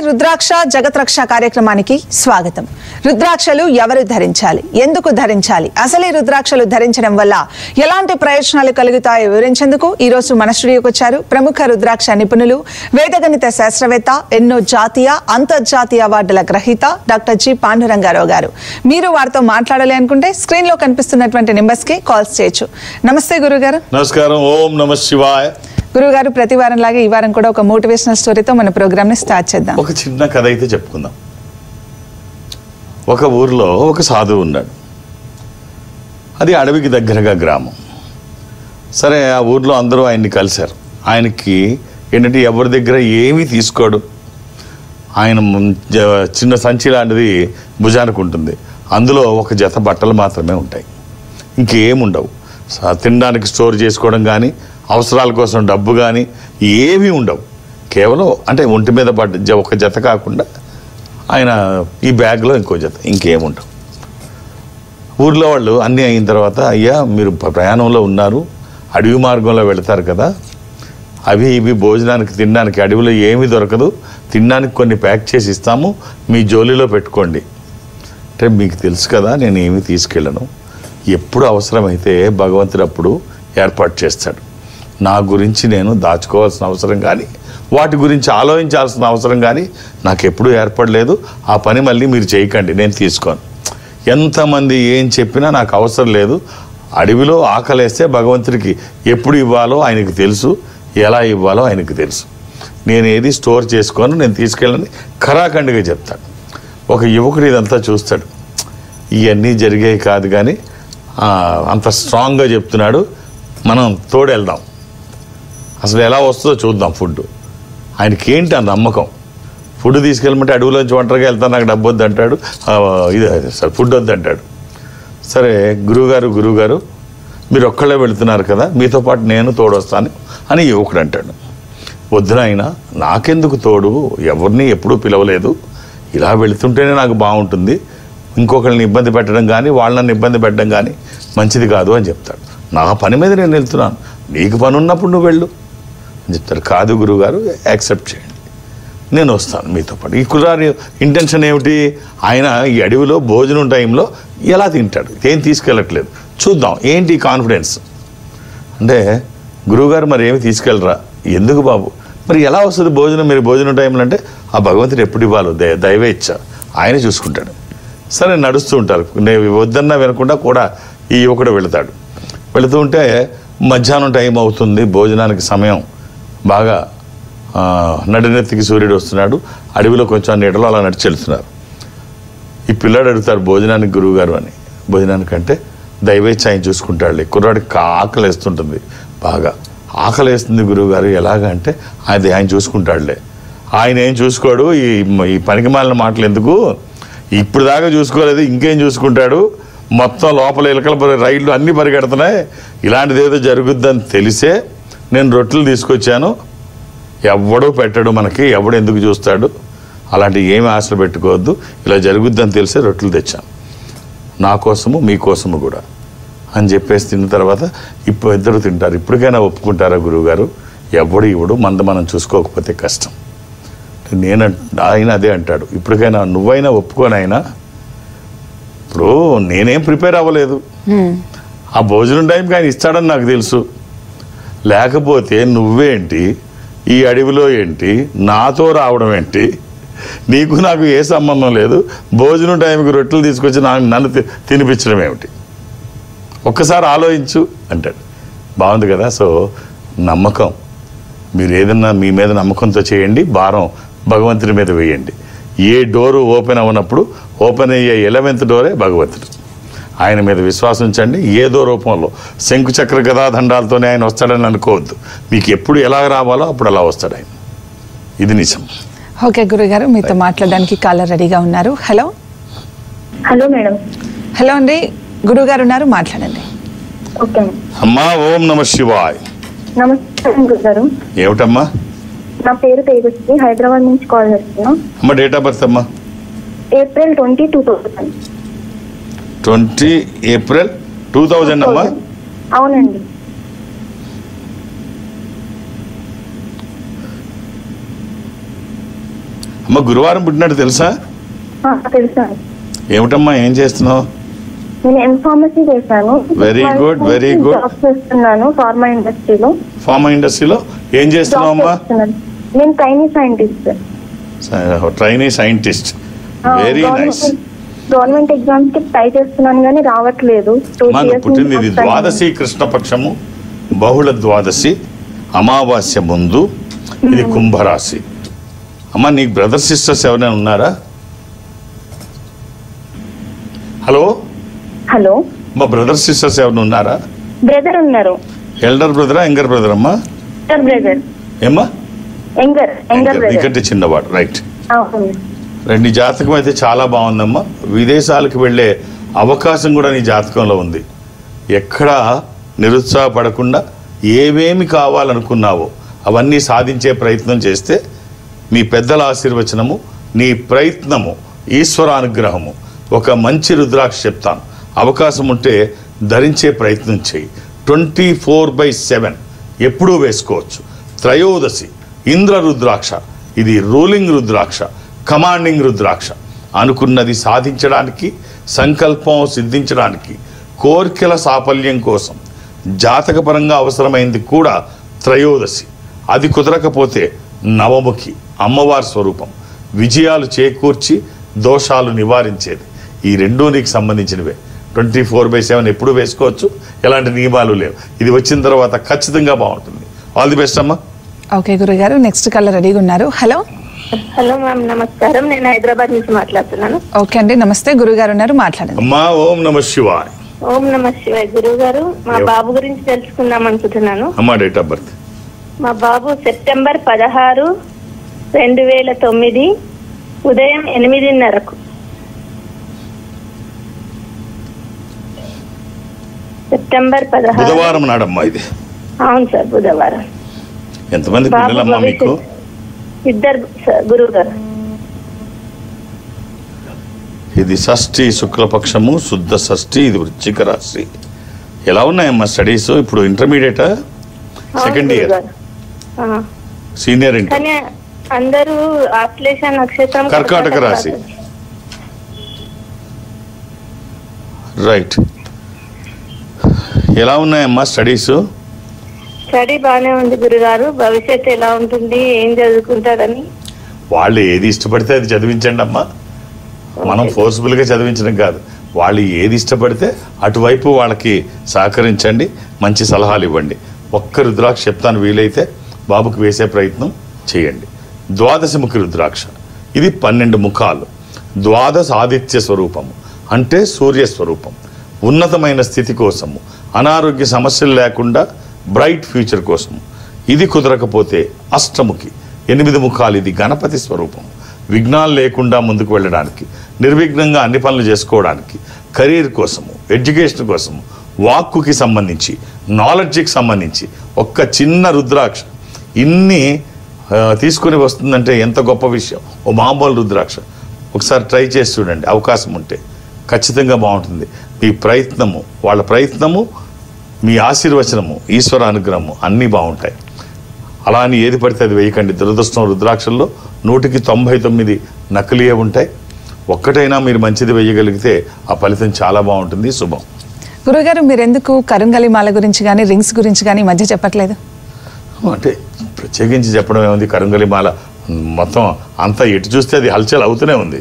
రుద్రాక్ష జగత్రక్ష కార్యక్రమానికి స్వాగతం. రుద్రాక్షలు ఎవరు ధరించాలి, ఎందుకు ధరించాలి, అసలు రుద్రాక్షలు ధరించడం వల్ల ఎలాంటి ప్రయోజనాలు కలుగుతాయో వివరించేందుకు ఈ రోజు మన స్టూడియోకి వచ్చారు ప్రముఖ రుద్రాక్ష నిపుణులు, వేదగణిత శాస్త్రవేత్త, ఎన్నో జాతీయ అంతర్జాతీయ అవార్డుల గ్రహీత డాక్టర్ జి పాండురంగారావు గారు. మీరు వారితో మాట్లాడాలి అనుకుంటే స్క్రీన్ లో కనిపిస్తున్నటువంటి నెంబర్స్ కి కాల్స్ చేయొచ్చు. నమస్తే గురుగారు. నమస్కారం. ఓం నమః శివాయ. గురుగారు, ప్రతి వారం లాగా ఈ వారం కూడా ఒక మోటివేషనల్ స్టోరీతో మన ప్రోగ్రామ్ ని స్టార్ట్ చేద్దాం. ఒక చిన్న కథ అయితే చెప్పుకుందాం. ఒక ఊర్లో ఒక సాధువు ఉన్నాడు. అది అడవికి దగ్గరగా గ్రామం. సరే, ఆ ఊర్లో అందరూ ఆయన్ని కలిశారు. ఆయనకి ఏంటంటే ఎవరి దగ్గర ఏమీ తీసుకోడు. ఆయన చిన్న సంచి లాంటిది భుజానికి ఉంటుంది. అందులో ఒక జత బట్టలు మాత్రమే ఉంటాయి, ఇంకేముండవు. తినడానికి స్టోర్ చేసుకోవడం కానీ, అవసరాల కోసం డబ్బు కానీ ఏమీ ఉండవు. కేవలం అంటే ఒంటి మీద పడ్డ ఒక జత కాకుండా ఆయన ఈ బ్యాగ్లో ఇంకో జత, ఇంకేముండవు. ఊర్లో వాళ్ళు అన్నీ అయిన తర్వాత, అయ్యా మీరు ప్రయాణంలో ఉన్నారు, అడవి మార్గంలో వెళతారు కదా, అవి ఇవి భోజనానికి తినడానికి అడవిలో ఏమీ దొరకదు, తినడానికి కొన్ని ప్యాక్ చేసి ఇస్తాము, మీ జోలిలో పెట్టుకోండి అంటే, మీకు తెలుసు కదా నేను ఏమీ తీసుకెళ్ళను, ఎప్పుడు అవసరమైతే భగవంతుడు అప్పుడు ఏర్పాటు చేస్తాడు. నా గురించి నేను దాచుకోవాల్సిన అవసరం కానీ, వాటి గురించి ఆలోచించాల్సిన అవసరం కానీ నాకు ఎప్పుడూ ఏర్పడలేదు. ఆ పని మళ్ళీ మీరు చేయకండి, నేను తీసుకోను. ఎంతమంది ఏం చెప్పినా నాకు అవసరం లేదు. అడవిలో ఆకలేస్తే భగవంతుడికి ఎప్పుడు ఇవ్వాలో ఆయనకు తెలుసు, ఎలా ఇవ్వాలో ఆయనకు తెలుసు. నేను ఏది స్టోర్ చేసుకోను, నేను తీసుకెళ్ళని ఖరాఖండిగా చెప్తాను. ఒక యువకుడు ఇదంతా చూస్తాడు. ఇవన్నీ జరిగాయి కాదు కానీ అంత స్ట్రాంగ్గా చెప్తున్నాడు, మనం తోడెళ్దాం, అసలు ఎలా వస్తుందో చూద్దాం ఫుడ్. ఆయనకి ఏంటి ఆ నమ్మకం. ఫుడ్ తీసుకెళ్ళమంటే అడవిలోంచి ఒంటరిగా వెళ్తాను, నాకు డబ్బు వద్దు అంటాడు, ఇది సరే ఫుడ్ వద్దు అంటాడు. సరే, గురువుగారు మీరు ఒక్కళ్ళే వెళుతున్నారు కదా, మీతో పాటు నేను తోడొస్తాను అని యువకుడు అంటాడు. వద్దునైనా, నాకెందుకు తోడు, ఎవరిని ఎప్పుడూ పిలవలేదు, ఇలా వెళుతుంటేనే నాకు బాగుంటుంది, ఇంకొకరిని ఇబ్బంది పెట్టడం కానీ వాళ్ళని ఇబ్బంది పెట్టడం కానీ మంచిది కాదు అని చెప్తాడు. నా పని మీద నేను వెళ్తున్నాను, నీకు పని ఉన్నప్పుడు నువ్వు వెళ్ళు అని చెప్తారు. కాదు గురువుగారు, యాక్సెప్ట్ చేయండి, నేను వస్తాను మీతో పాటు. ఈ కుర్రారి ఇంటెన్షన్ ఏమిటి, ఆయన ఈ అడవిలో భోజనం టైంలో ఎలా తింటాడు, ఏం తీసుకెళ్ళట్లేదు, చూద్దాం ఏంటి కాన్ఫిడెన్స్ అంటే, గురువుగారు మరి ఏమి తీసుకెళ్ళరా, ఎందుకు బాబు, మరి ఎలా వస్తుంది భోజనం, మీరు భోజనం టైంలో అంటే, ఆ భగవంతుడు ఎప్పుడు ఇవ్వాలో దైవ ఇచ్చ, ఆయన చూసుకుంటాడు. సరే, నడుస్తూ ఉంటారు. నేను వద్దన్నా వినకుండా కూడా ఈ యువకుడు వెళతాడు. వెళుతూ ఉంటే మధ్యాహ్నం టైం అవుతుంది, భోజనానికి సమయం, బాగా నడినెత్తికి సూర్యుడు వస్తున్నాడు. అడవిలో కొంచెం నీడలో అలా నడిచి వెళ్తున్నారు. ఈ పిల్లాడు అడుగుతారు భోజనానికి గురువుగారు అని. భోజనానికంటే దైవేచ్ఛ ఆయన చూసుకుంటాడులే, కుర్రాడికి ఆకలి వేస్తుంటుంది, బాగా ఆకలి వేస్తుంది గురువుగారు, ఎలాగంటే ఆయన చూసుకుంటాడులే. ఆయన ఏం చూసుకోడు, ఈ పనికి మాలిన మాటలు ఎందుకు, ఇప్పుడు దాకా చూసుకోలేదు, ఇంకేం చూసుకుంటాడు, మొత్తం లోపల ఎలకల రైళ్లు అన్నీ పరిగెడుతున్నాయి, ఇలాంటిది ఏదో జరుగుద్దని తెలిసే నేను రొట్టెలు తీసుకొచ్చాను, ఎవడూ పెట్టడు మనకి, ఎవడు ఎందుకు చూస్తాడు, అలాంటి ఏమి ఆశలు పెట్టుకోవద్దు, ఇలా జరుగుద్దని తెలిసే రొట్టెలు తెచ్చాను, నా కోసము మీకోసము కూడా అని చెప్పేసి తిన్న తర్వాత ఇప్పుడు ఇద్దరు తింటారు. ఇప్పటికైనా ఒప్పుకుంటారా గురువుగారు, ఎవడు ఇవ్వడు, మనం చూసుకోకపోతే కష్టం. ఆయన అదే అంటాడు, ఇప్పటికైనా నువ్వైనా ఒప్పుకోనైనా, ఇప్పుడు నేనేం ప్రిపేర్ అవ్వలేదు, ఆ భోజనం టైంకి ఆయన ఇస్తాడని నాకు తెలుసు, లేకపోతే నువ్వేంటి ఈ అడవిలో ఏంటి, నాతో రావడం ఏంటి, నీకు నాకు ఏ సంబంధం లేదు, భోజనం టైంకి రొట్టెలు తీసుకొచ్చి నన్ను తినిపించడం ఏమిటి, ఒక్కసారి ఆలోచించు అంటాడు. బాగుంది కదా. సో నమ్మకం, మీరు ఏదన్నా మీ మీద నమ్మకంతో చేయండి, భారం భగవంతుడి మీద వేయండి. ఏ డోరు ఓపెన్ అవ్వనప్పుడు ఓపెన్ అయ్యే 11th డోరే భగవంతుడు. ఆయన మీద విశ్వాసం ఉంచండి. ఏదో రూపంలో శంకు చక్ర గదాదండాలతోనే ఆయన వస్తాడని అనుకోవద్దు, మీకు ఎప్పుడు ఎలా రావాలో అప్పుడు అలా వస్తాడు ఆయన, ఇది నిజం. ఓకే గురుగారు, మీతో మాట్లాడడానికి కాలర్ రెడీగా ఉన్నారు. హలో. Hello madam. హలో అండి, గురుగారు ఉన్నారు, మాట్లాడండి. ఓకే అమ్మా. ఓం నమః శివాయ్. నమస్కారం గురుగారు. ఏమిటమ్మా? నా పేరు తేజస్వి, హైదరాబాద్ నుంచి కాల్ చేస్తున్నా. అమ్మా, డేట్ ఆఫ్ బర్త్ అమ్మా? April 20, 2000. 20 April 2000 అమ్మా? అవునండి. అమ్మ అమ్మ గురువారం పుట్టినట్టు తెలుసా? తెలుసా? ఏమిటమ్మా ఏం చేస్తున్నావు? నేను ఎంఫార్మసీ చేశాను. Very good very good. Job చేస్తున్నాను ఫార్మా ఇండస్ట్రీలో. ఫార్మా ఇండస్ట్రీలో ఏం చేస్తున్నావు అమ్మా? నేను trainee scientist. Trainee scientist, very nice. Government exams కి ట్రై చేస్తున్నాను కానీ రావట్లేదు. పుట్టింది ఇది ద్వాదశి కృష్ణపక్షము, బహుళ ద్వాదశి, అమావాస్య ముందు. ఇది కుంభరాశి. అమ్మ నీకు బ్రదర్ సిస్టర్స్ ఎవరైనా ఉన్నారా? హలో హలో, మా బ్రదర్ సిస్టర్స్ ఎవరైనా ఉన్నారా? బ్రదర్ ఉన్నారు. ఎల్డర్ బ్రదరా యంగర్ బ్రదర్ అమ్మా? బ్రదర్. ఏమ్మా? యంగర్ నీకంటే చిన్నవాడు. రైట్. అవును. నీ జాతకం అయితే చాలా బాగుందమ్మా. విదేశాలకు వెళ్ళే అవకాశం కూడా నీ జాతకంలో ఉంది. ఎక్కడా నిరుత్సాహపడకుండా ఏమేమి కావాలనుకున్నావో అవన్నీ సాధించే ప్రయత్నం చేస్తే మీ పెద్దల ఆశీర్వచనము, నీ ప్రయత్నము, ఈశ్వరానుగ్రహము. ఒక మంచి రుద్రాక్ష చెప్తాను, అవకాశం ఉంటే ధరించే ప్రయత్నం చేయి. 24/7 ఎప్పుడూ వేసుకోవచ్చు. త్రయోదశి ఇంద్ర రుద్రాక్ష. ఇది రూలింగ్ రుద్రాక్ష, కమాండింగ్ రుద్రాక్ష. అనుకున్నది సాధించడానికి, సంకల్పం సిద్ధించడానికి, కోరికల సాఫల్యం కోసం జాతకపరంగా అవసరమైంది కూడా త్రయోదశి. అది కుదరకపోతే నవముఖి అమ్మవారి స్వరూపం, విజయాలు చేకూర్చి దోషాలు నివారించేది. ఈ రెండూ నీకు సంబంధించినవే. 24/7 ఎప్పుడు వేసుకోవచ్చు, ఎలాంటి నియమాలు లేవు. ఇది వచ్చిన తర్వాత ఖచ్చితంగా బాగుంటుంది. ఆల్ ది బెస్ట్ అమ్మా. ఓకే గురుగారు, నెక్స్ట్ కలర్ రెడీగా ఉన్నారు. హలో హలో మ్యామ్, నమస్కారం. నేను హైదరాబాద్ నుంచి మాట్లాడుతున్నాను. ఓకే అండి, నమస్తే. గురుగారు ఉన్నారు, మాట్లాడండి. అమ్మా ఓం నమ శివాయ్. ఓం నమ శివాయ్. గురువు గారు, మా బాబు గురించి తెలుసుకుందాం అనుకుంటున్నాను. అమ్మా డేట్ ఆఫ్ బర్త్? మా బాబు సెప్టెంబర్ 16, 2009 ఉదయం 8:30కు. సెప్టెంబర్ 16 బుధవారం నాడమ్మా ఇది? అవును సార్, బుధవారం. ఎంతమంది పిల్లలమ్మా మీకు? ఇద్దరు గురువు గారు. ఇది షష్ఠి శుక్లపక్షము, శుద్ధ షష్ఠి. ఇది వృశ్చిక రాశి. ఎలా ఉన్నాయమ్మా స్టడీస్? ఇప్పుడు ఇంటర్మీడియటా, సెకండ్ ఇయర్, సీనియర్ ఇంటర్? కానీ అందరూ ఆశ్లేష నక్షత్రం, కర్కాటక రాశి. రైట్. ఎలా ఉన్నాయమ్మా స్టడీస్? స్టడీ బాగానే ఉంది గురుగారు. భవిష్యత్తు ఎలా ఉంటుంది, ఏం చదువుకుంటారని? వాళ్ళు ఏది ఇష్టపడితే అది చదివించండి అమ్మా. మనం ఫోర్స్ఫుల్గా చదివించడం కాదు. వాళ్ళు ఏది ఇష్టపడితే అటువైపు వాళ్ళకి సహకరించండి, మంచి సలహాలు ఇవ్వండి. ఒక్క రుద్రాక్ష చెప్తాను, వీలైతే బాబుకి వేసే ప్రయత్నం చేయండి. ద్వాదశముఖి రుద్రాక్ష. ఇది 12 ముఖాలు. ద్వాదశ ఆదిత్య స్వరూపము, అంటే సూర్య స్వరూపం. ఉన్నతమైన స్థితి కోసము, అనారోగ్య సమస్యలు లేకుండా బ్రైట్ ఫ్యూచర్ కోసము. ఇది కుదరకపోతే అష్టముఖి, 8 ముఖాలు. ఇది గణపతి స్వరూపం. విఘ్నాలు లేకుండా ముందుకు వెళ్ళడానికి, నిర్విఘ్నంగా అన్ని పనులు చేసుకోవడానికి, కెరీర్ కోసము, ఎడ్యుకేషన్ కోసము, వాక్కుకి సంబంధించి, నాలెడ్జ్కి సంబంధించి ఒక్క చిన్న రుద్రాక్ష ఇన్ని తీసుకుని వస్తుందంటే ఎంత గొప్ప విషయం. ఓ మామూలు రుద్రాక్ష ఒకసారి ట్రై చేసి చూడండి, అవకాశం ఉంటే ఖచ్చితంగా బాగుంటుంది. మీ ప్రయత్నము, వాళ్ళ ప్రయత్నము, మీ ఆశీర్వచనము, ఈశ్వర అనుగ్రహము అన్నీ బాగుంటాయి. అలా అని ఏది పడితే అది వేయకండి. దురదృష్టం, రుద్రాక్షల్లో 100కి 99 నకిలీయే ఉంటాయి. ఒక్కటైనా మీరు మంచిది వేయగలిగితే ఆ ఫలితం చాలా బాగుంటుంది. శుభం. గురుగారు, మీరు ఎందుకు కరుంగలి మాల గురించి కానీ రింగ్స్ గురించి కానీ మధ్య చెప్పట్లేదు? అంటే ప్రత్యేకించి చెప్పడం ఏముంది, కరుంగలి మాల మొత్తం అంతా ఎటు చూస్తే అది హల్చల్ అవుతూనే ఉంది.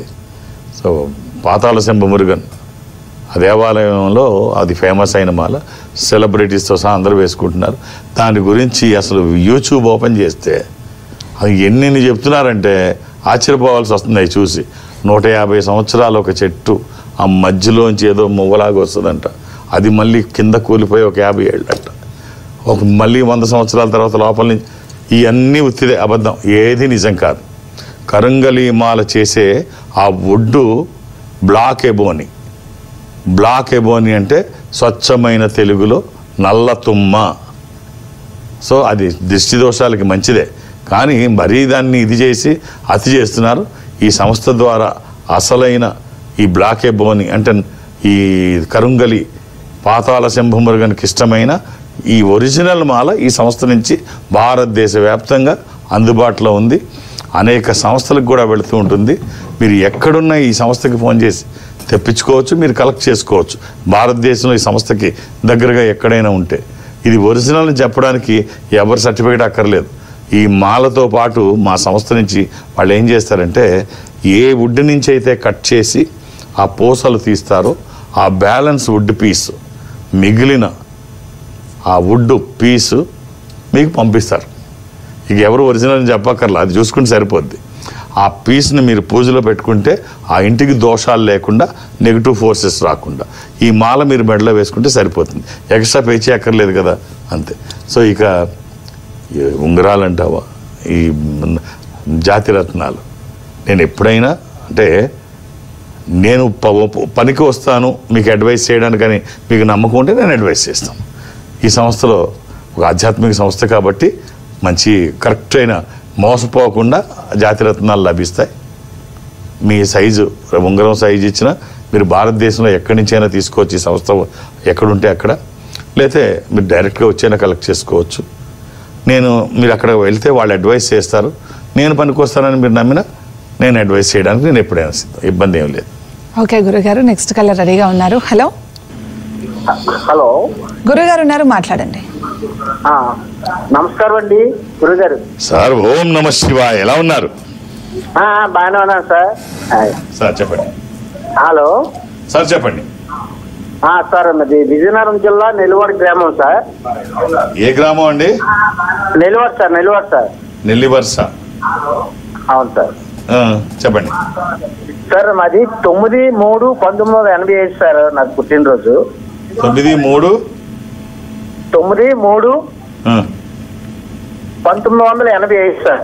సో పాతాళ శంభ మురుగన్ ఆ దేవాలయంలో అది ఫేమస్ అయిన మాల, సెలబ్రిటీస్తో సహా అందరూ వేసుకుంటున్నారు. దాని గురించి అసలు యూట్యూబ్ ఓపెన్ చేస్తే అది ఎన్ని చెప్తున్నారంటే ఆశ్చర్యపోవాల్సి వస్తుంది. అవి చూసి 150 సంవత్సరాలు ఒక చెట్టు, ఆ మధ్యలోంచి ఏదో మువ్వలాగా వస్తుందంట. అది మళ్ళీ కింద కూలిపోయి ఒక 50 ఏళ్ళంట. మళ్ళీ 100 సంవత్సరాల తర్వాత లోపల నుంచి ఇవన్నీ ఉత్తిదే, అబద్ధం, ఏది నిజం కాదు. కరుంగలి మాల చేసే ఆ ఒడ్డు బ్లాక్ ఎబోని. బ్లాక్ ఎబోని అంటే స్వచ్ఛమైన తెలుగులో నల్ల తుమ్మ. సో అది దృష్టి దోషాలకి మంచిదే, కానీ మరీ దాన్ని ఇది చేసి అతి చేస్తున్నారు. ఈ సంస్థ ద్వారా అసలైన ఈ బ్లాక్ ఎబోని అంటే ఈ కరుంగలి పాతాళ శంభుమురుగన్కి ఇష్టమైన ఈ ఒరిజినల్ మాల ఈ సంస్థ నుంచి భారతదేశ వ్యాప్తంగా అందుబాటులో ఉంది. అనేక సంస్థలకు కూడా వెళుతూ ఉంటుంది. మీరు ఎక్కడున్న ఈ సంస్థకి ఫోన్ చేసి తెప్పించుకోవచ్చు, మీరు కలెక్ట్ చేసుకోవచ్చు. భారతదేశంలో ఈ సంస్థకి దగ్గరగా ఎక్కడైనా ఉంటే ఇది ఒరిజినల్ అని చెప్పడానికి ఎవరి సర్టిఫికేట్ అక్కర్లేదు. ఈ మాలతో పాటు మా సంస్థ నుంచి వాళ్ళు ఏం చేస్తారంటే ఏ వుడ్ నుంచి అయితే కట్ చేసి ఆ పూసలు తీస్తారో ఆ బ్యాలెన్స్ వుడ్ పీస్, మిగిలిన ఆ వుడ్ పీసు మీకు పంపిస్తారు. ఇక ఎవరు ఒరిజినల్ అని చెప్పక్కర్లా, అది చూసుకుంటే సరిపోద్ది. ఆ పీస్ని మీరు పూజలో పెట్టుకుంటే ఆ ఇంటికి దోషాలు లేకుండా, నెగిటివ్ ఫోర్సెస్ రాకుండా ఈ మాల మీరు మెడలో వేసుకుంటే సరిపోతుంది. ఎక్స్ట్రా పే చేయక్కర్లేదు కదా, అంతే. సో ఇక ఉంగరాలు అంటావా, ఈ జాతి రత్నాలు, నేను ఎప్పుడైనా అంటే నేను పనికి వస్తాను మీకు అడ్వైస్ చేయడానికి, కానీ మీకు నమ్మకం ఉంటే నేను అడ్వైస్ చేస్తాను. ఈ సంస్థలో ఒక ఆధ్యాత్మిక సంస్థ కాబట్టి మంచి కరెక్ట్ అయిన మోసపోకుండా జాతి రత్నాలు లభిస్తాయి. మీ సైజు ఉంగరం సైజు ఇచ్చినా మీరు భారతదేశంలో ఎక్కడి నుంచైనా తీసుకోవచ్చు. ఈ సంస్థ ఎక్కడుంటే అక్కడ, లేకపోతే మీరు డైరెక్ట్గా వచ్చైనా కలెక్ట్ చేసుకోవచ్చు. మీరు అక్కడ వెళ్తే వాళ్ళు అడ్వైస్ చేస్తారు. నేను పనికి వస్తానని మీరు నమ్మినా నేను అడ్వైస్ చేయడానికి నేను ఎప్పుడైనా ఇబ్బంది ఏం లేదు. ఓకే గురుగారు, నెక్స్ట్ కలర్ రెడీగా ఉన్నారు. హలో హలో గురుగారు ఉన్నారు, మాట్లాడండి. నమస్కారం అండి గురుగారు. సార్ ఓం నమ శివాయ, ఎలా ఉన్నారు? బాగానే ఉన్నాను సార్. సార్ చెప్పండి. హలో సార్ చెప్పండి. సార్ అది విజయనగరం జిల్లా నెల్లివాడ గ్రామం సార్. ఏ గ్రామం అండి? నెల్లివాడ సార్. నెల్లివాడ సార్. నెల్లివరుస. అవును సార్. చెప్పండి సార్. మాది 9/3/1985 సార్, నాకు పుట్టినరోజు. 9/3/1985 సార్.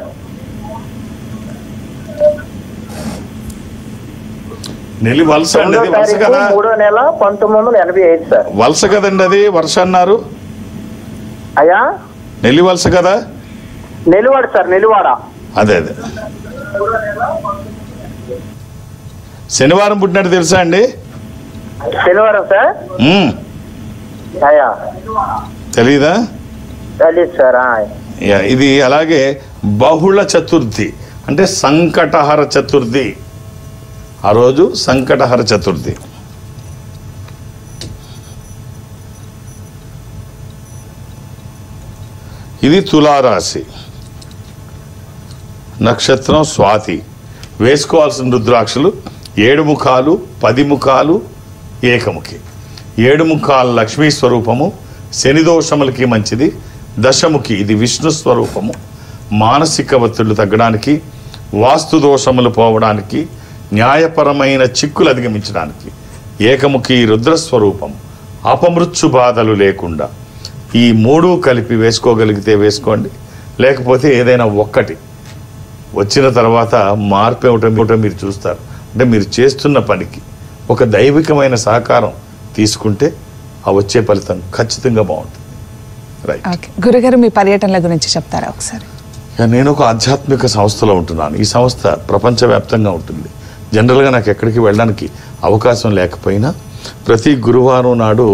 నెల్లి వలస అండి, అది వలస కదా? 3వ నెల 1985 సార్. వలస కదండి, అది వర్ష అన్నారు. అయ్యా నెల్లి వలస కదా? నెల్లివాడ సార్. నెల్లివాడ. అదే అదే. శనివారం పుట్టినట్టు తెలుసా అండి? శనివారం సార్. అయ్యా తెలీదా? తెలీదు సార్. ఇది అలాగే బహుళ చతుర్థి అంటే సంకటహర చతుర్థి. ఆ రోజు సంకటహర చతుర్థి. ఇది తులారాశి, నక్షత్రం స్వాతి. వేసుకోవాల్సిన రుద్రాక్షలు 7 ముఖాలు, 10 ముఖాలు, ఏకముఖి. 7 ముఖాలు లక్ష్మీ స్వరూపము, శని దోషములకి మంచిది. దశముఖి ఇది విష్ణు స్వరూపము, మానసిక ఒత్తిళ్లు తగ్గడానికి, వాస్తు దోషములు పోవడానికి, న్యాయపరమైన చిక్కులు అధిగమించడానికి. ఏకముఖి రుద్రస్వరూపం, అపమృత్యు బాధలు లేకుండా. ఈ 3 కలిపి వేసుకోగలిగితే వేసుకోండి, లేకపోతే ఏదైనా ఒక్కటి వచ్చిన తర్వాత మార్పు ఏమిటో మీరు చూస్తారు. అంటే మీరు చేస్తున్న పనికి ఒక దైవికమైన సహకారం తీసుకుంటే ఆ వచ్చే ఫలితం ఖచ్చితంగా బాగుంటుంది. రైట్. గురుగారు మీ పర్యటనల గురించి చెప్తారా ఒకసారి? నేను ఒక ఆధ్యాత్మిక సంస్థలో ఉంటున్నాను. ఈ సంస్థ ప్రపంచవ్యాప్తంగా ఉంటుంది. జనరల్గా నాకు ఎక్కడికి వెళ్ళడానికి అవకాశం లేకపోయినా ప్రతి గురువారం నాడు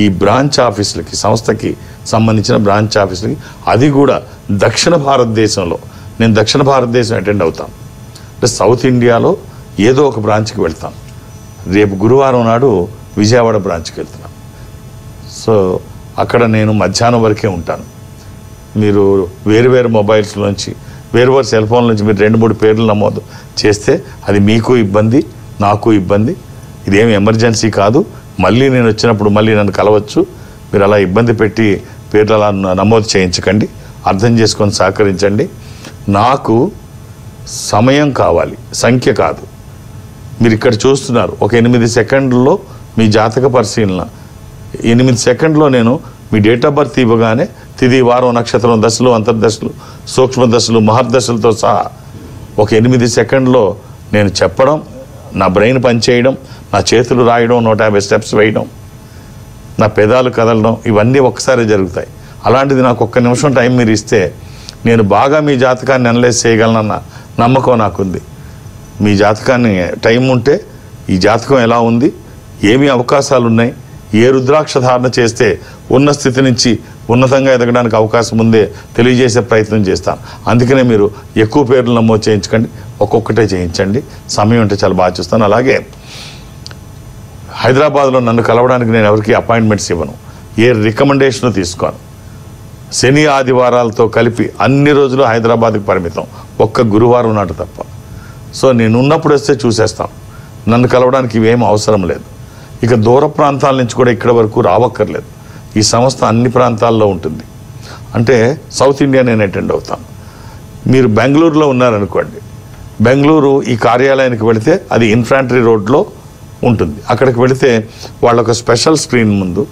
ఈ బ్రాంచ్ ఆఫీసులకి, సంస్థకి సంబంధించిన బ్రాంచ్ ఆఫీసులకి, అది కూడా దక్షిణ భారతదేశంలో, నేను దక్షిణ భారతదేశం అటెండ్ అవుతాను. అంటే సౌత్ ఇండియాలో ఏదో ఒక బ్రాంచ్కి వెళ్తాను. రేపు గురువారం నాడు విజయవాడ బ్రాంచ్కి వెళ్తున్నాను. సో అక్కడ నేను మధ్యాహ్నం వరకే ఉంటాను. మీరు వేరు మొబైల్స్లోంచి, వేరు సెల్ ఫోన్ నుంచి మీరు 2-3 పేర్లు నమోదు చేస్తే అది మీకు ఇబ్బంది, నాకు ఇబ్బంది. ఇదేమి ఎమర్జెన్సీ కాదు. మళ్ళీ నేను వచ్చినప్పుడు మళ్ళీ నన్ను కలవచ్చు. మీరు అలా ఇబ్బంది పెట్టి పేర్లు అలా నమోదు చేయించకండి. అర్థం చేసుకొని సహకరించండి. నాకు సమయం కావాలి, సంఖ్య కాదు. మీరు ఇక్కడ చూస్తున్నారు ఒక 8 సెకండ్లలో మీ జాతక పరిశీలన. 8 సెకండ్లో నేను మీ డేట్ ఆఫ్ బర్త్ ఇవ్వగానే తిథి, వారం, నక్షత్రం, దశలు, అంతర్దశలు, సూక్ష్మ దశలు, మహర్దశలతో సహా ఒక 8 సెకండ్లో నేను చెప్పడం, నా బ్రెయిన్ పనిచేయడం, నా చేతులు రాయడం, 150 స్టెప్స్ వేయడం, నా పెదాలు కదలడం, ఇవన్నీ ఒక్కసారి జరుగుతాయి. అలాంటిది నాకు 1 నిమిషం టైం మీరు ఇస్తే నేను బాగా మీ జాతకాన్ని అనలైజ్ చేయగలనన్న నమ్మకం నాకుంది. మీ జాతకాన్ని టైం ఉంటే ఈ జాతకం ఎలా ఉంది, ఏమి అవకాశాలు ఉన్నాయి, ఏ రుద్రాక్ష ధారణ చేస్తే ఉన్న స్థితి నుంచి ఉన్నతంగా ఎదగడానికి అవకాశం ఉందే తెలియజేసే ప్రయత్నం చేస్తాను. అందుకనే మీరు ఎక్కువ పేర్లు నమోదు చేయించకండి, ఒక్కొక్కటే చేయించండి. సమయం అంటే చాలా బాగా చూస్తాను. అలాగే హైదరాబాద్లో నన్ను కలవడానికి నేను ఎవరికి అపాయింట్మెంట్స్ ఇవ్వను, ఏ రికమెండేషన్ తీసుకోను. శని ఆదివారాలతో కలిపి అన్ని రోజులు హైదరాబాద్కి పరిమితం, ఒక్క గురువారం నాటు తప్ప. సో నేను ఉన్నప్పుడు వస్తే చూసేస్తాను, నన్ను కలవడానికి ఇవేం అవసరం లేదు. ఇక దూర ప్రాంతాల నుంచి కూడా ఇక్కడ వరకు రావక్కర్లేదు. ఈ సంస్థ అన్ని ప్రాంతాల్లో ఉంటుంది. అంటే సౌత్ ఇండియా నేను అటెండ్ అవుతాను. మీరు బెంగళూరులో ఉన్నారనుకోండి, బెంగళూరు ఈ కార్యాలయానికి వెళితే అది ఇన్ఫాంట్రీ రోడ్లో ఉంటుంది. అక్కడికి వెళితే వాళ్ళొక స్పెషల్ స్క్రీన్ ముందు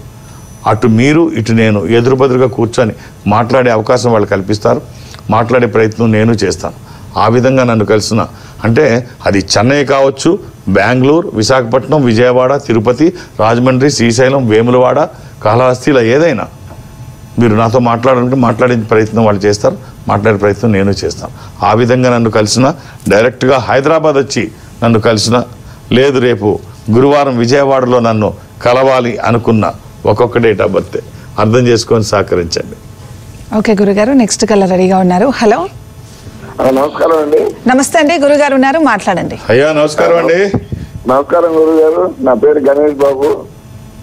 అటు మీరు ఇటు నేను ఎదురుబెదురుగా కూర్చొని మాట్లాడే అవకాశం వాళ్ళు కల్పిస్తారు. మాట్లాడే ప్రయత్నం నేను చేస్తాను. ఆ విధంగా నన్ను కలిసిన, అంటే అది చెన్నై కావచ్చు, బెంగళూరు, విశాఖపట్నం, విజయవాడ, తిరుపతి, రాజమండ్రి, శ్రీశైలం, వేములవాడ, కాళహస్తి, ఇలా ఏదైనా మీరు నాతో మాట్లాడాలంటే మాట్లాడే ప్రయత్నం వాళ్ళు చేస్తారు, మాట్లాడే ప్రయత్నం నేను చేస్తాను. ఆ విధంగా నన్ను కలిసిన, డైరెక్ట్గా హైదరాబాద్ వచ్చి నన్ను కలిసిన, లేదు రేపు గురువారం విజయవాడలో నన్ను కలవాలి అనుకున్న ఒక్కొక్క డేట్ ఆఫ్ బర్త్ అర్థం చేసుకొని సహకరించండి. ఓకే గురుగారు, నెక్స్ట్ కలర్ రెడీగా ఉన్నారు. హలో, నమస్కారం అండి. నమస్తే అండి, గురుగారు ఉన్నారు, మాట్లాడండి. అయ్యా నమస్కారం అండి. నమస్కారం గురుగారు, నా పేరు గణేష్ బాబు.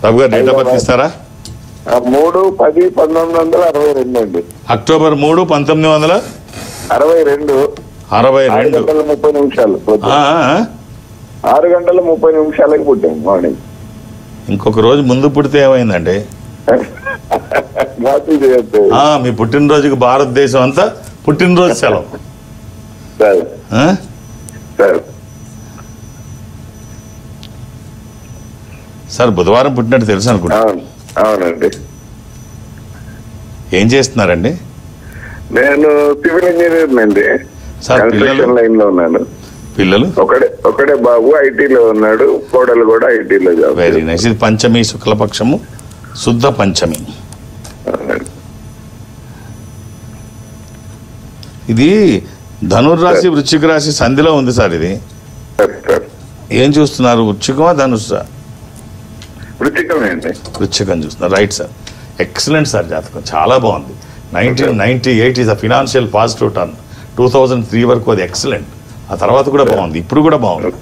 బాబు గారు డేట్ ఆఫ్ బర్త్ ఇస్తారా? 3/10/1962 అండి. అక్టోబర్ 3, 1962. 6 గంటల 30 నిమిషాలు, 6 గంటల 30 నిమిషాలకి పుట్టాం మార్నింగ్. ఇంకొక రోజు ముందు పుడితే ఏమైందండి? మీ పుట్టినరోజుకి భారతదేశం అంతా పుట్టినరోజు సెలవు. సార్ బుధవారం పుట్టినట్టు తెలుసు అనుకుంటా. అవునండి. ఏం చేస్తున్నారండి? నేను సివిల్ ఇంజనీర్ అండి. కన్స్ట్రక్షన్ లైన్ లో ఉన్నాను. పిల్లలు? ఒకడే బాబు ఐటీలో ఉన్నాడు, కోడలు కూడా ఐటీలో జాబ్. Very nice. ఇది పంచమి, శుక్లపక్షము, శుద్ధ పంచమి. ఇది ధనుర్రాశి వృశ్చిక రాశి సంధిలో ఉంది సార్. ఇది ఏం చూస్తున్నారు? వృశ్చికమా ధనుస్సా? వృశ్చికం చూస్తున్నారు. Right sir, excellent sir. జాతకం చాలా బాగుంది. 1998 is a financial positive turn. 2003 వరకు అది ఎక్సలెంట్. ఆ తర్వాత కూడా బాగుంది, ఇప్పుడు కూడా బాగుంది,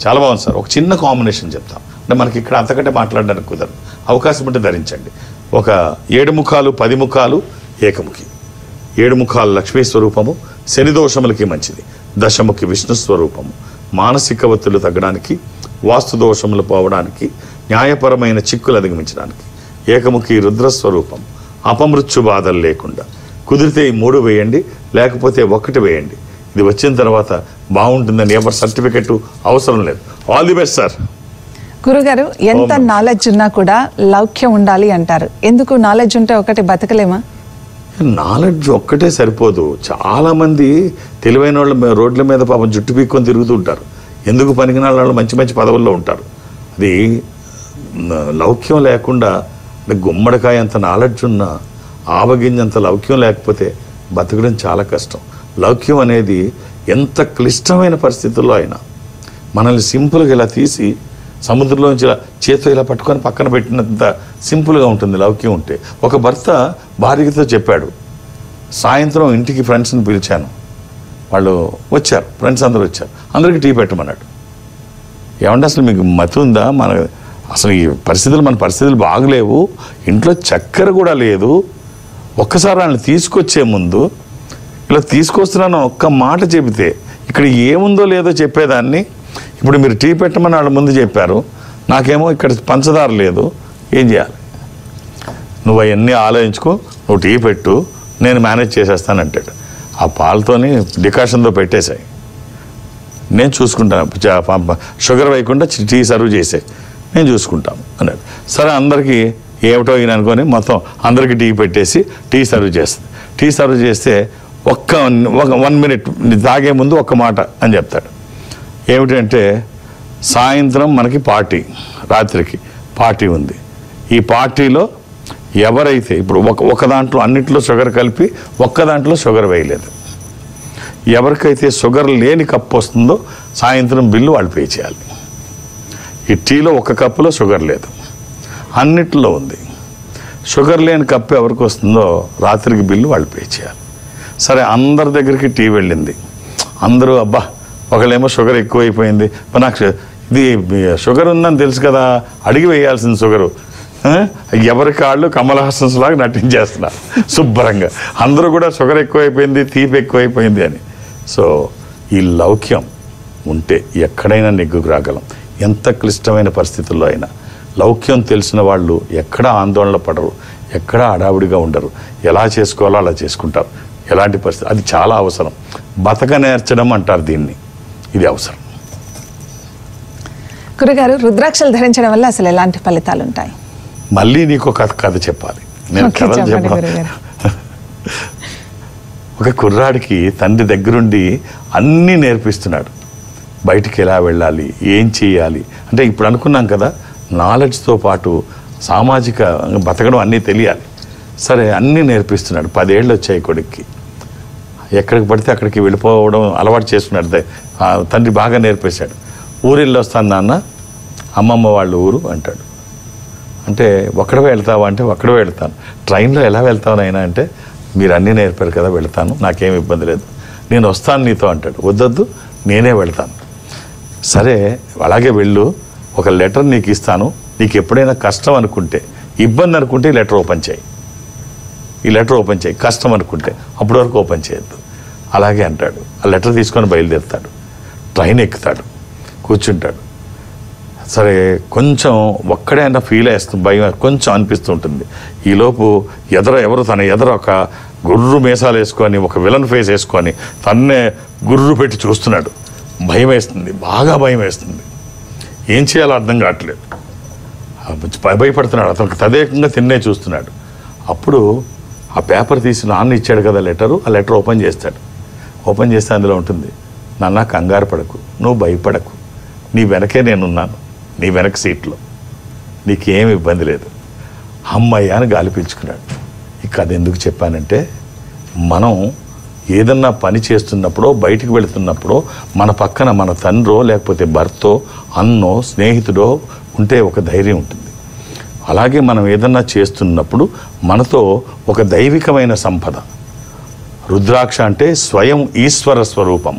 చాలా బాగుంది సార్. ఒక చిన్న కాంబినేషన్ చెప్తాం, అంటే మనకి ఇక్కడ అంతకంటే మాట్లాడడానికి కుదరదు. అవకాశం ఉంటే ధరించండి. ఒక 7 ముఖాలు 10 ముఖాలు ఏకముఖి. 7 ముఖాలు లక్ష్మీ స్వరూపము, శని దోషములకి మంచిది. దశముఖి విష్ణు స్వరూపము, మానసిక ఒత్తిళ్లు తగ్గడానికి, వాస్తు దోషములు పోవడానికి, న్యాయపరమైన చిక్కులు అధిగమించడానికి. ఏకముఖి రుద్రస్వరూపం, అపమృత్యు బాధలు లేకుండా. కుదిరితే ఈ 3 వేయండి, లేకపోతే 1 వేయండి. ఇది వచ్చిన తర్వాత బాగుంటుందని ఎవరి సర్టిఫికెట్ అవసరం లేదు. All the best sir. గురుగారు, ఎంత నాలెడ్జ్ ఉన్నా కూడా లౌక్యం ఉండాలి అంటారు. ఎందుకు నాలెడ్జ్ ఉంటే ఒకటి బతకలేమా? నాలెడ్జ్ ఒక్కటే సరిపోదు. చాలామంది తెలివైన వాళ్ళు రోడ్ల మీద పాపం జుట్టు పీక్కొని తిరుగుతూ ఉంటారు. ఎందుకు పనికిన వాళ్ళు మంచి మంచి పదవుల్లో ఉంటారు. అది లౌక్యం లేకుండా, గుమ్మడికాయ అంత నాలెడ్జ్ ఉన్నా ఆవగింజంత లౌక్యం లేకపోతే బతకడం చాలా కష్టం. లౌక్యం అనేది ఎంత క్లిష్టమైన పరిస్థితుల్లో అయినా మనల్ని సింపుల్గా ఇలా తీసి సముద్రంలోంచి ఇలా చేతితో ఇలా పట్టుకొని పక్కన పెట్టినంత సింపుల్గా ఉంటుంది లౌక్యం ఉంటే. ఒక భర్త భార్యతో చెప్పాడు, సాయంత్రం ఇంటికి ఫ్రెండ్స్ని పిలిచాను, వాళ్ళు వచ్చారు, ఫ్రెండ్స్ అందరూ వచ్చారు, అందరికీ టీ పెట్టమన్నాడు. ఏమంటే అసలు మీకు మతి ఉందా? అసలు ఈ పరిస్థితులు, మన పరిస్థితులు బాగలేవు, ఇంట్లో చక్కెర కూడా లేదు, ఒక్కసారి వాళ్ళని తీసుకొచ్చే ముందు ఇలా తీసుకొస్తున్నాను ఒక్క మాట చెబితే ఇక్కడ ఏముందో లేదో చెప్పేదాన్ని. ఇప్పుడు మీరు టీ పెట్టమని వాళ్ళ ముందు చెప్పారు, నాకేమో ఇక్కడ పంచదార లేదు, ఏం చేయాలి? నువ్వు అవన్నీ ఆలోచించుకో, నువ్వు టీ పెట్టు, నేను మేనేజ్ చేసేస్తానంటాడు. ఆ పాలతోని డికాషన్తో పెట్టేశాయి, నేను చూసుకుంటాను, షుగర్ వేయకుండా టీ సర్వ్ చేసే, నేను చూసుకుంటాను అన్నాడు. సరే అందరికీ ఏమిటో ఈయన అనుకొని మొత్తం అందరికీ టీ పెట్టేసి టీ సర్వ్ చేస్తుంది. టీ సర్వ్ చేస్తే ఒక్క 1 మినిట్ తాగే ముందు ఒక్క మాట అని చెప్తాడు. ఏమిటంటే, సాయంత్రం మనకి పార్టీ, రాత్రికి పార్టీ ఉంది. ఈ పార్టీలో ఎవరైతే ఇప్పుడు ఒక దాంట్లో అన్నింటిలో షుగర్ కలిపి ఒక్క దాంట్లో షుగర్ వేయలేదు, ఎవరికైతే షుగర్ లేని కప్పు వస్తుందో సాయంత్రం బిల్లు వాళ్ళు పే చేయాలి. ఈ టీలో 1 కప్పులో షుగర్ లేదు, అన్నిట్లో ఉంది. షుగర్ లేని కప్పు ఎవరికి వస్తుందో రాత్రికి బిల్లు వాళ్ళు పే చేయాలి. సరే, అందరి దగ్గరికి టీ వెళ్ళింది. అందరూ అబ్బా ఒకళ్ళేమో షుగర్ ఎక్కువైపోయింది, నాకు ఇది షుగర్ ఉందని తెలుసు కదా, అడిగి వేయాల్సింది షుగరు. ఎవరికి వాళ్ళు కమల్ హాసన్స్ లాగా నటించేస్తున్నారు శుభ్రంగా. అందరూ కూడా షుగర్ ఎక్కువైపోయింది, తీపి ఎక్కువైపోయింది అని. సో ఈ లౌక్యం ఉంటే ఎక్కడైనా నెగ్గుకు రాగలం. ఎంత క్లిష్టమైన పరిస్థితుల్లో అయినా లౌక్యం తెలిసిన వాళ్ళు ఎక్కడా ఆందోళన పడరు, ఎక్కడా హడావుడిగా ఉండరు. ఎలా చేసుకోవాలో అలా చేసుకుంటారు. ఎలాంటి పరిస్థితి అది చాలా అవసరం. బతక నేర్చడం అంటారు దీన్ని, ఇది అవసరం. గురుగారు, రుద్రాక్షలు ధరించడం వల్ల అసలు ఎలాంటి ఫలితాలు ఉంటాయి? మళ్ళీ నీకు ఒక కథ చెప్పాలి. నేను కథ చెప్పాలి. ఒక కుర్రాడికి తండ్రి దగ్గరుండి అన్నీ నేర్పిస్తున్నాడు. బయటికి ఎలా వెళ్ళాలి, ఏం చేయాలి అంటే ఇప్పుడు అనుకున్నాం కదా, నాలెడ్జ్తో పాటు సామాజిక బతకడం అన్నీ తెలియాలి. సరే, అన్నీ నేర్పిస్తున్నాడు. 10 ఏళ్ళు వచ్చాయి కొడుక్కి. ఎక్కడికి పడితే అక్కడికి వెళ్ళిపోవడం అలవాటు చేసుకున్నాడు. తండ్రి బాగా నేర్పేశాడు. ఊరెళ్ళి వస్తాను నాన్న, అమ్మమ్మ వాళ్ళ ఊరు అంటాడు. అంటే ఒక్కడే వెళ్తావా అంటే ఒక్కడే వెళ్తాను. ట్రైన్లో ఎలా వెళ్తావు నాయనా అంటే మీరు అన్నీ నేర్పారు కదా, వెళ్తాను, నాకేం ఇబ్బంది లేదు, నేను వస్తాను నీతో అంటాడు. వద్దొద్దు, నేనే వెళ్తాను. సరే, అలాగే వెళ్ళు, ఒక లెటర్ నీకు ఇస్తాను, నీకు ఎప్పుడైనా కష్టం అనుకుంటే, ఇబ్బంది అనుకుంటే ఈ లెటర్ ఓపెన్ చేయి, ఈ లెటర్ ఓపెన్ చేయి, కష్టం అనుకుంటే అప్పటి వరకు ఓపెన్ చేయొద్దు. అలాగే అంటాడు. ఆ లెటర్ తీసుకొని బయలుదేరుతాడు. ట్రైన్ ఎక్కుతాడు, కూర్చుంటాడు. సరే, కొంచెం ఒక్కడే అయినా ఫీల్ వేస్తుంది, భయం కొంచెం అనిపిస్తూ ఉంటుంది. ఈలోపు ఎవరు తన ఎదర ఒక గుర్రు మీసాలు వేసుకొని, ఒక విలన్ ఫేస్ వేసుకొని తన్నే గుర్రు పెట్టి చూస్తున్నాడు. భయం వేస్తుంది, బాగా భయం వేస్తుంది. ఏం చేయాలో అర్థం కావట్లేదు. భయపడుతున్నాడు. అతనికి తదేకంగా తిన్నే చూస్తున్నాడు. అప్పుడు ఆ పేపర్ తీసి నాన్న ఇచ్చాడు కదా లెటరు, ఆ లెటర్ ఓపెన్ చేస్తాడు. ఓపెన్ చేస్తే అందులో ఉంటుంది, నాన్న కంగారు పడకు, నువ్వు భయపడకు, నీ వెనకే నేనున్నాను, నీ వెనక సీట్లో, నీకేం ఇబ్బంది లేదు, అమ్మయ్య అని గాలి పీల్చుకున్నాడు. ఈ కథ ఎందుకు చెప్పానంటే, మనం ఏదన్నా పని చేస్తున్నప్పుడో బయటికి వెళుతున్నప్పుడో మన పక్కన మన తండ్రో లేకపోతే భర్తో అన్నో స్నేహితుడో ఉంటే ఒక ధైర్యం ఉంటుంది. అలాగే మనం ఏదన్నా చేస్తున్నప్పుడు మనతో ఒక దైవికమైన సంపద. రుద్రాక్ష అంటే స్వయం ఈశ్వర స్వరూపం.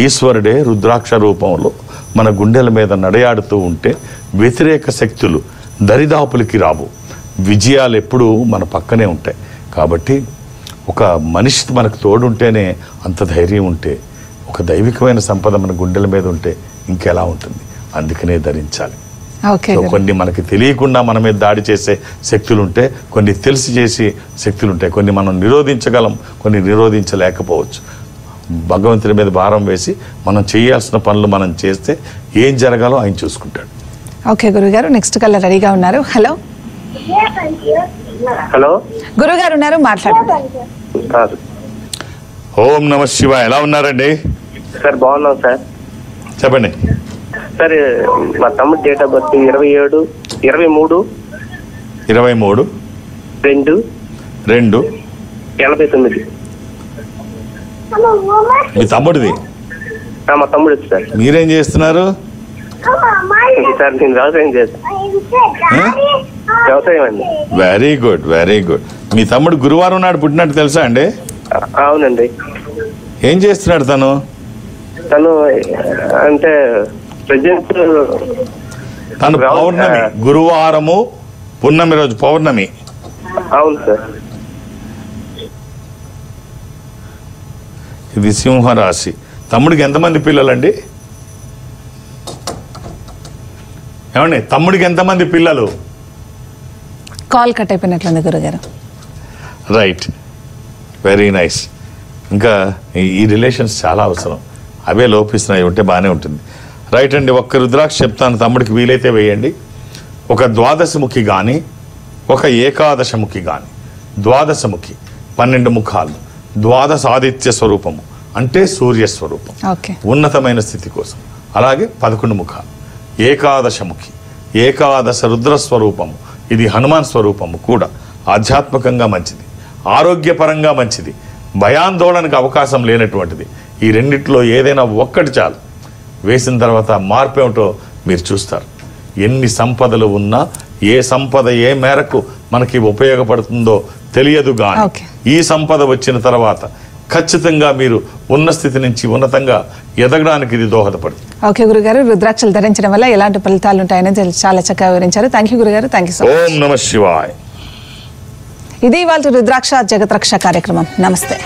ఈశ్వరుడే రుద్రాక్ష రూపంలో మన గుండెల మీద నడయాడుతూ ఉంటే వ్యతిరేక శక్తులు దరిదాపులకి రావు. విజయాలు ఎప్పుడూ మన పక్కనే ఉంటాయి. కాబట్టి ఒక మనిషి మనకు తోడుంటేనే అంత ధైర్యం ఉంటే, ఒక దైవికమైన సంపద మన గుండెల మీద ఉంటే ఇంకెలా ఉంటుంది. అందుకనే ధరించాలి. కొన్ని మనకి తెలియకుండా మన మీద దాడి చేసే శక్తులు ఉంటే, కొన్ని తెలిసి చేసే శక్తులు ఉంటాయి. కొన్ని మనం నిరోధించగలం, కొన్ని నిరోధించలేకపోవచ్చు. భగవంతుడి మీద భారం వేసి మనం చేయాల్సిన పనులు మనం చేస్తే ఏం జరగాలో ఆయన చూసుకుంటాడు. ఓకే గురుగారు, నెక్స్ట్ కలర్ రెడీగా ఉన్నారు. హలో హలో, గురుగారు ఉన్నారు, మాట్లాడండి. ఓం నమ శివ. ఎలా ఉన్నారండి? సార్ బాగున్నాం సార్. చెప్పండి సార్. మా తమ్ముడు డేట్ ఆఫ్ బర్త్ 23/2/89. మీ తమ్ముడిది? మా తమ్ముడు సార్. మీరేం చేస్తున్నారు? సార్ నేను వ్యవసాయం చేస్తాను. వ్యవసాయం అండి. Very good, very good. మీ తమ్ముడు గురువారం నాడు పుట్టినట్టు తెలుసా అండి? అవునండి. ఏం చేస్తున్నాడు తను? తను అంటే ప్రెజెంట్ తను పౌర్ణమి, గురువారము పున్నమి రోజు పౌర్ణమి. అవును సార్. ఇది సింహరాశి. తమ్ముడికి ఎంతమంది పిల్లలండి? ఏమండి, తమ్ముడికి ఎంతమంది పిల్లలు? కాల్ కట్ అయిపోయినట్లుంది గురుగారు. Right, very nice. ఇంకా ఈ రిలేషన్స్ చాలా అవసరం. అవే లోపిస్తున్నాయి ఉంటే బాగానే ఉంటుంది. రైట్ అండి. ఒక్క రుద్రాక్ష చెప్తాను, తమ్ముడికి వీలైతే వేయండి. ఒక ద్వాదశముఖి కానీ, ఒక ఏకాదశముఖి కానీ. ద్వాదశముఖి 12 ముఖాలు, ద్వాదశ ఆదిత్య స్వరూపము అంటే సూర్యస్వరూపం, ఉన్నతమైన స్థితి కోసం. అలాగే 11 ముఖాలు. ఏకాదశముఖి, ఏకాదశ రుద్రస్వరూపము, ఇది హనుమాన్ స్వరూపము కూడా. ఆధ్యాత్మికంగా మంచిది, ఆరోగ్యపరంగా మంచిది, భయాందోళనకు అవకాశం లేనటువంటిది. ఈ రెండిట్లో ఏదైనా ఒక్కటి చాలు. వేసిన తర్వాత మార్పు ఏమిటో మీరు చూస్తారు. ఎన్ని సంపదలు ఉన్నా, ఏ సంపద ఏ మేరకు మనకి ఉపయోగపడుతుందో తెలియదు కానీ Okay. ఈ సంపద వచ్చిన తర్వాత ఖచ్చితంగా మీరు ఉన్న స్థితి నుంచి ఉన్నతంగా ఎదగడానికి ఇది దోహదపడుతుంది. ఓకే గురుగారు, రుద్రాక్షలు ధరించడం వల్ల ఎలాంటి ఫలితాలు ఉంటాయని చాలా చక్కగా వివరించారు. థ్యాంక్ యూ గురుగారు. Thank you so much. ఓం నమః శివాయ. ఇది ఇవాళ రుద్రాక్ష జగత్రక్ష కార్యక్రమం. నమస్తే.